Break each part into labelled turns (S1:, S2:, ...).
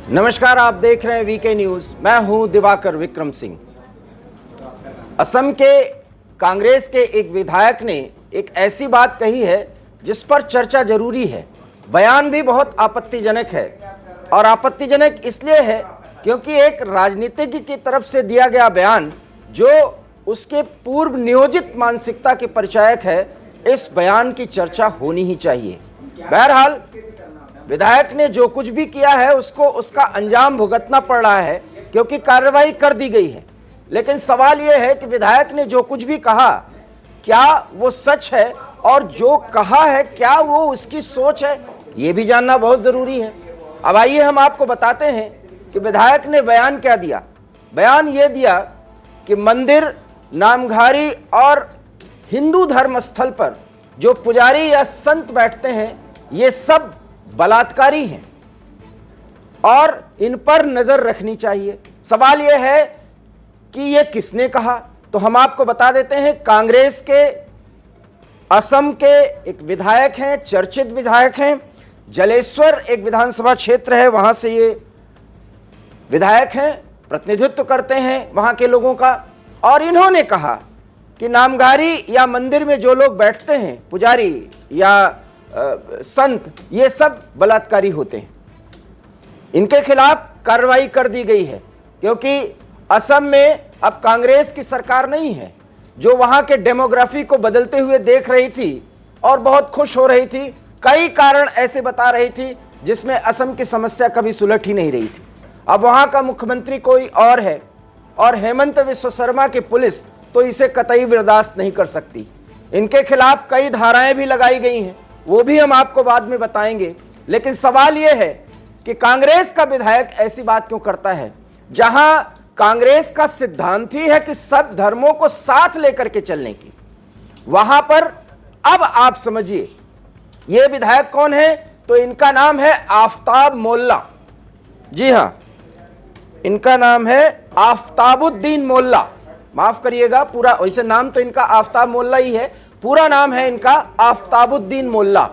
S1: नमस्कार, आप देख रहे हैं वीके न्यूज। मैं हूं दिवाकर विक्रम सिंह। असम के कांग्रेस के एक विधायक ने एक ऐसी बात कही है जिस पर चर्चा जरूरी है। बयान भी बहुत आपत्तिजनक है, और आपत्तिजनक इसलिए है क्योंकि एक राजनीतिज्ञ की तरफ से दिया गया बयान जो उसके पूर्व नियोजित मानसिकता के परिचायक है, इस बयान की चर्चा होनी ही चाहिए। बहरहाल विधायक ने जो कुछ भी किया है उसको उसका अंजाम भुगतना पड़ रहा है, क्योंकि कार्रवाई कर दी गई है। लेकिन सवाल यह है कि विधायक ने जो कुछ भी कहा क्या वो सच है, और जो कहा है क्या वो उसकी सोच है, ये भी जानना बहुत जरूरी है। अब आइए हम आपको बताते हैं कि विधायक ने बयान क्या दिया। बयान ये दिया कि मंदिर, नामघारी और हिंदू धर्म स्थल पर जो पुजारी या संत बैठते हैं ये सब बलात्कारी हैं और इन पर नजर रखनी चाहिए। सवाल यह है कि यह किसने कहा, तो हम आपको बता देते हैं। कांग्रेस के असम के एक विधायक हैं, चर्चित विधायक हैं, जलेश्वर एक विधानसभा क्षेत्र है, वहां से ये विधायक हैं, प्रतिनिधित्व करते हैं वहां के लोगों का। और इन्होंने कहा कि नामघारी या मंदिर में जो लोग बैठते हैं, पुजारी या संत, ये सब बलात्कारी होते हैं। इनके खिलाफ कार्रवाई कर दी गई है, क्योंकि असम में अब कांग्रेस की सरकार नहीं है जो वहां के डेमोग्राफी को बदलते हुए देख रही थी और बहुत खुश हो रही थी। कई कारण ऐसे बता रही थी जिसमें असम की समस्या कभी सुलझ ही नहीं रही थी। अब वहां का मुख्यमंत्री कोई और है, और हेमंत विश्व शर्मा की पुलिस तो इसे कतई बर्दाश्त नहीं कर सकती। इनके खिलाफ कई धाराएं भी लगाई गई हैं, वो भी हम आपको बाद में बताएंगे। लेकिन सवाल यह है कि कांग्रेस का विधायक ऐसी बात क्यों करता है, जहां कांग्रेस का सिद्धांत ही है कि सब धर्मों को साथ लेकर के चलने की। वहां पर अब आप समझिए ये विधायक कौन है, तो इनका नाम है आफताब मोल्ला। जी हां, इनका नाम है आफ्ताबुद्दीन मोल्ला। माफ करिएगा, पूरा वैसे नाम तो इनका आफ्ताब मोल्ला ही है, पूरा नाम है इनका आफ्ताबुद्दीन मोल्ला।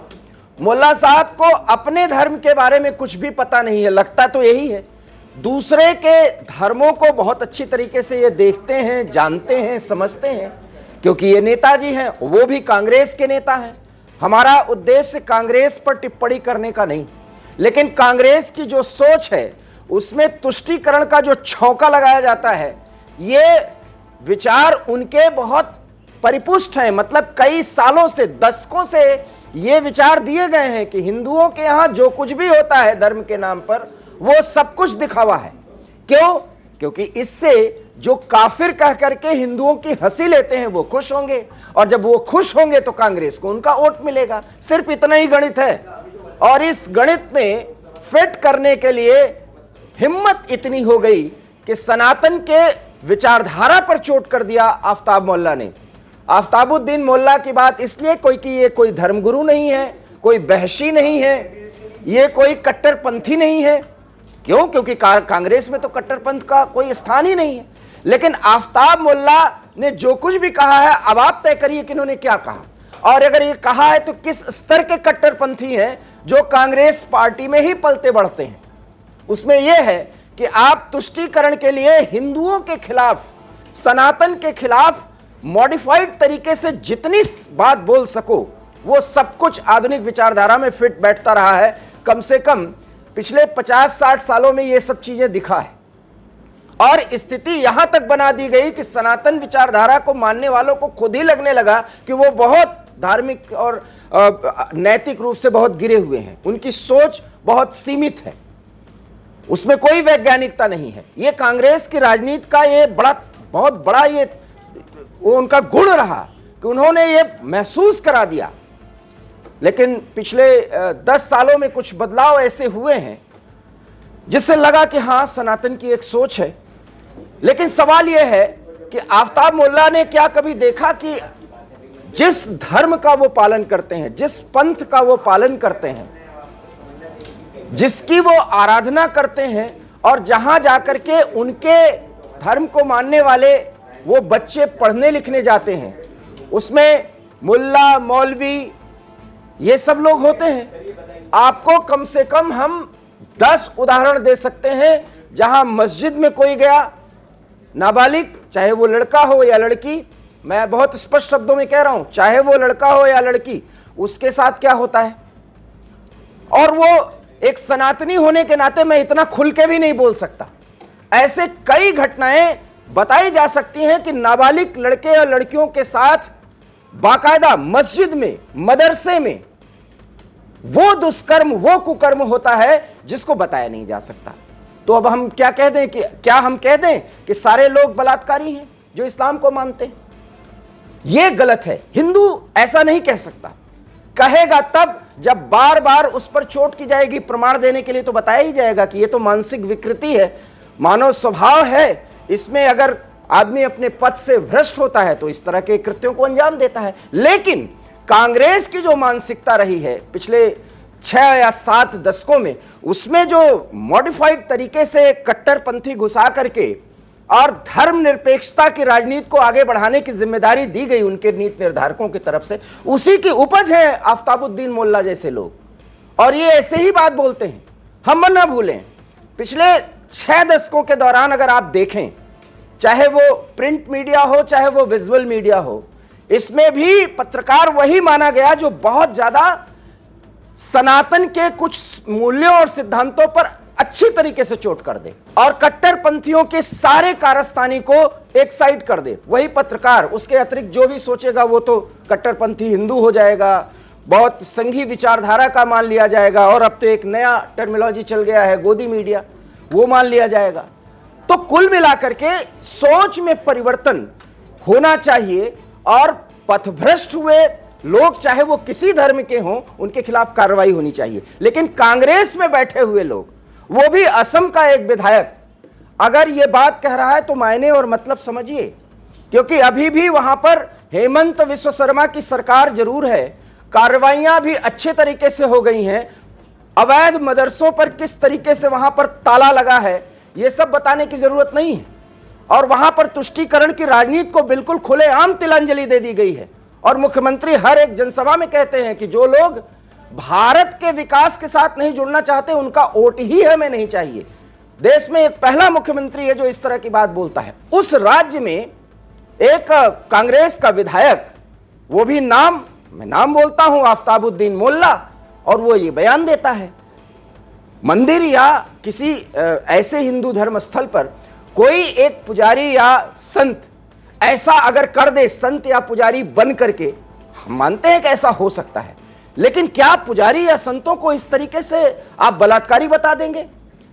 S1: मोल्ला साहब को अपने धर्म के बारे में कुछ भी पता नहीं है, लगता तो यही है। दूसरे के धर्मों को बहुत अच्छी तरीके से ये देखते हैं, जानते हैं, समझते हैं, क्योंकि ये नेताजी हैं, वो भी कांग्रेस के नेता हैं। हमारा उद्देश्य कांग्रेस पर टिप्पणी करने का नहीं, लेकिन कांग्रेस की जो सोच है उसमें तुष्टीकरण का जो छौंका लगाया जाता है, ये विचार उनके बहुत परिपुष्ट हैं। मतलब कई सालों से, दशकों से ये विचार दिए गए हैं कि हिंदुओं के यहां जो कुछ भी होता है धर्म के नाम पर, वो सब कुछ दिखावा है। क्यों? क्योंकि इससे जो काफिर कह करके हिंदुओं की हंसी लेते हैं वो खुश होंगे, और जब वो खुश होंगे तो कांग्रेस को उनका वोट मिलेगा। सिर्फ इतना ही गणित है, और इस गणित में फिट करने के लिए हिम्मत इतनी हो गई कि सनातन के विचारधारा पर चोट कर दिया आफ्ताब मोल्ला ने। आफ्ताबुद्दीन मोल्ला की बात इसलिए कोई कि ये कोई धर्मगुरु नहीं है, कोई बहशी नहीं है, ये कोई कट्टरपंथी नहीं है। क्यों? क्योंकि कांग्रेस में तो कट्टरपंथ का कोई स्थान ही नहीं है। लेकिन आफ्ताब मोल्ला ने जो कुछ भी कहा है, अब आप तय करिए कि इन्होंने क्या कहा, और अगर ये कहा है तो किस स्तर के कट्टरपंथी हैं जो कांग्रेस पार्टी में ही पलते बढ़ते हैं। उसमें यह है कि आप तुष्टीकरण के लिए हिंदुओं के खिलाफ, सनातन के खिलाफ मॉडिफाइड तरीके से जितनी बात बोल सको, वो सब कुछ आधुनिक विचारधारा में फिट बैठता रहा है। कम से कम पिछले 50-60 सालों में ये सब चीजें दिखा है, और स्थिति यहां तक बना दी गई कि सनातन विचारधारा को मानने वालों को खुद ही लगने लगा कि वो बहुत धार्मिक और नैतिक रूप से बहुत गिरे हुए हैं, उनकी सोच बहुत सीमित है, उसमें कोई वैज्ञानिकता नहीं है। ये कांग्रेस की राजनीति का ये बहुत बड़ा ये वो उनका गुण रहा कि उन्होंने ये महसूस करा दिया। लेकिन पिछले 10 सालों में कुछ बदलाव ऐसे हुए हैं जिससे लगा कि हाँ, सनातन की एक सोच है। लेकिन सवाल यह है कि आफ्ताब मोल्ला ने क्या कभी देखा कि जिस धर्म का वो पालन करते हैं, जिस पंथ का वो पालन करते हैं, जिसकी वो आराधना करते हैं, और जहां जाकर के उनके धर्म को मानने वाले वो बच्चे पढ़ने लिखने जाते हैं, उसमें मुल्ला मौलवी ये सब लोग होते हैं। आपको कम से कम हम 10 उदाहरण दे सकते हैं जहां मस्जिद में कोई गया, नाबालिग, चाहे वो लड़का हो या लड़की, मैं बहुत स्पष्ट शब्दों में कह रहा हूं, चाहे वो लड़का हो या लड़की, उसके साथ क्या होता है। और वो एक सनातनी होने के नाते मैं इतना खुल के भी नहीं बोल सकता, ऐसे कई घटनाएं बताई जा सकती हैं कि नाबालिग लड़के और लड़कियों के साथ बाकायदा मस्जिद में, मदरसे में वो दुष्कर्म, वो कुकर्म होता है जिसको बताया नहीं जा सकता। तो अब हम क्या कह दें कि क्या हम कह दें कि सारे लोग बलात्कारी हैं जो इस्लाम को मानते हैं? यह गलत है। हिंदू ऐसा नहीं कह सकता, कहेगा तब जब बार बार उस पर चोट की जाएगी। प्रमाण देने के लिए तो बताया ही जाएगा कि यह तो मानसिक विकृति है, मानव स्वभाव है, इसमें अगर आदमी अपने पद से भ्रष्ट होता है तो इस तरह के कृत्यों को अंजाम देता है। लेकिन कांग्रेस की जो मानसिकता रही है पिछले 6 या 7 दशकों में, उसमें जो मॉडिफाइड तरीके से कट्टरपंथी घुसा करके और धर्मनिरपेक्षता की राजनीति को आगे बढ़ाने की जिम्मेदारी दी गई उनके नीति निर्धारकों की तरफ से, उसी की उपज है आफ्ताबुद्दीन मोल्ला जैसे लोग। और ये ऐसे ही बात बोलते हैं। हम न भूलें, पिछले 6 दशकों के दौरान अगर आप देखें, चाहे वो प्रिंट मीडिया हो चाहे वो विजुअल मीडिया हो, इसमें भी पत्रकार वही माना गया जो बहुत ज्यादा सनातन के कुछ मूल्यों और सिद्धांतों पर अच्छी तरीके से चोट कर दे और कट्टरपंथियों के सारे कारस्तानी को एक साइड कर दे। वही पत्रकार, उसके अतिरिक्त जो भी सोचेगा वो तो कट्टरपंथी हिंदू हो जाएगा, बहुत संघी विचारधारा का मान लिया जाएगा, और अब तो एक नया टर्मिनोलॉजी चल गया है गोदी मीडिया, वो मान लिया जाएगा। तो कुल मिलाकर के सोच में परिवर्तन होना चाहिए और पथभ्रष्ट हुए लोग चाहे वो किसी धर्म के हों, उनके खिलाफ कार्रवाई होनी चाहिए। लेकिन कांग्रेस में बैठे हुए लोग, वो भी असम का एक विधायक अगर ये बात कह रहा है तो मायने और मतलब समझिए, क्योंकि अभी भी वहां पर हेमंत विश्व शर्मा की सरकार जरूर है, कार्रवाइयां भी अच्छे तरीके से हो गई हैं, अवैध मदरसों पर किस तरीके से वहां पर ताला लगा है ये सब बताने की जरूरत नहीं है, और वहां पर तुष्टीकरण की राजनीति को बिल्कुल खुलेआम तिलांजलि दे दी गई है। और मुख्यमंत्री हर एक जनसभा में कहते हैं कि जो लोग भारत के विकास के साथ नहीं जुड़ना चाहते उनका वोट ही हमें नहीं चाहिए। देश में एक पहला मुख्यमंत्री है जो इस तरह की बात बोलता है। उस राज्य में एक कांग्रेस का विधायक, वो भी मैं नाम बोलता हूं, आफ्ताबुद्दीन मोल्ला, और वो ये बयान देता है मंदिर या किसी ऐसे हिंदू धर्म स्थल पर कोई एक पुजारी या संत ऐसा अगर कर दे, संत या पुजारी बन करके, हम मानते हैं कि ऐसा हो सकता है, लेकिन क्या पुजारी या संतों को इस तरीके से आप बलात्कारी बता देंगे?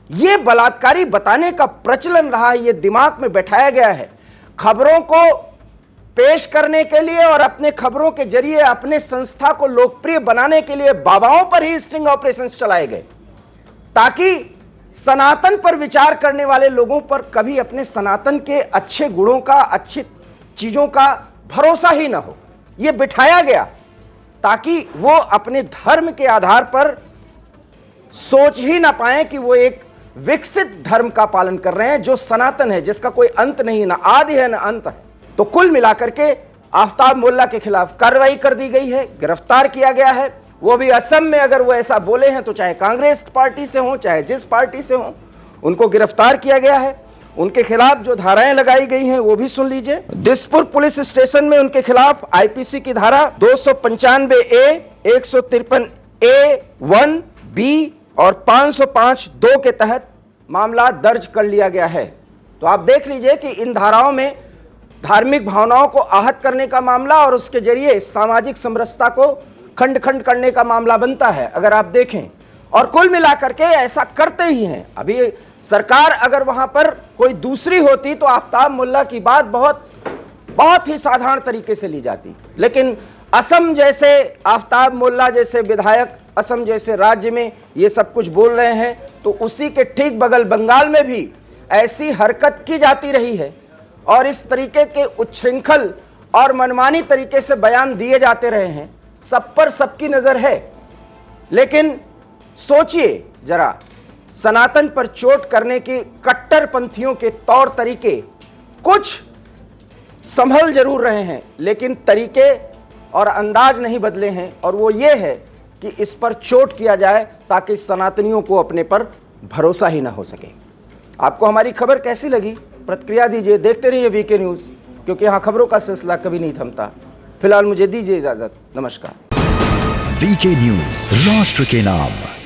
S1: यह बलात्कारी बताने का प्रचलन रहा है, यह दिमाग में बैठाया गया है खबरों को पेश करने के लिए और अपने खबरों के जरिए अपने संस्था को लोकप्रिय बनाने के लिए बाबाओं पर ही स्टिंग ऑपरेशंस चलाए गए, ताकि सनातन पर विचार करने वाले लोगों पर कभी अपने सनातन के अच्छे गुणों का, अच्छी चीजों का भरोसा ही ना हो। यह बिठाया गया ताकि वो अपने धर्म के आधार पर सोच ही ना पाए कि वो एक विकसित धर्म का पालन कर रहे हैं जो सनातन है, जिसका कोई अंत नहीं, ना आदि है ना अंत है। तो कुल मिलाकर के आफ्ताब मोल्ला के खिलाफ कार्रवाई कर दी गई है, गिरफ्तार किया गया है। वो भी असम में अगर वो ऐसा बोले हैं तो चाहे कांग्रेस पार्टी से हो चाहे जिस पार्टी से हो, उनको गिरफ्तार किया गया है। उनके खिलाफ जो धाराएं लगाई गई हैं वो भी सुन लीजिए। दिसपुर पुलिस स्टेशन में उनके खिलाफ आईपीसी की धारा 295A, 153A(1)(B) और 505(2) के तहत मामला दर्ज कर लिया गया है। तो आप देख लीजिए कि इन धाराओं में धार्मिक भावनाओं को आहत करने का मामला और उसके जरिए सामाजिक समरसता को खंड खंड करने का मामला बनता है, अगर आप देखें। और कुल मिलाकर के ऐसा करते ही हैं। अभी सरकार अगर वहां पर कोई दूसरी होती तो आफ्ताब मोल्ला की बात बहुत ही साधारण तरीके से ली जाती, लेकिन असम जैसे आफ्ताब मोल्ला जैसे विधायक असम जैसे राज्य में ये सब कुछ बोल रहे हैं, तो उसी के ठीक बगल बंगाल में भी ऐसी हरकत की जाती रही है और इस तरीके के उच्छृंखल और मनमानी तरीके से बयान दिए जाते रहे हैं। सब पर सबकी नजर है, लेकिन सोचिए जरा, सनातन पर चोट करने के कट्टरपंथियों के तौर तरीके कुछ संभल जरूर रहे हैं, लेकिन तरीके और अंदाज नहीं बदले हैं। और वो ये है कि इस पर चोट किया जाए ताकि सनातनियों को अपने पर भरोसा ही ना हो सके। आपको हमारी खबर कैसी लगी? प्रतिक्रिया दीजिए। देखते रहिए वीके न्यूज़, क्योंकि यहाँ खबरों का सिलसिला कभी नहीं थमता। फिलहाल मुझे दीजिए इजाजत। नमस्कार।
S2: वीके न्यूज़, राष्ट्र के नाम।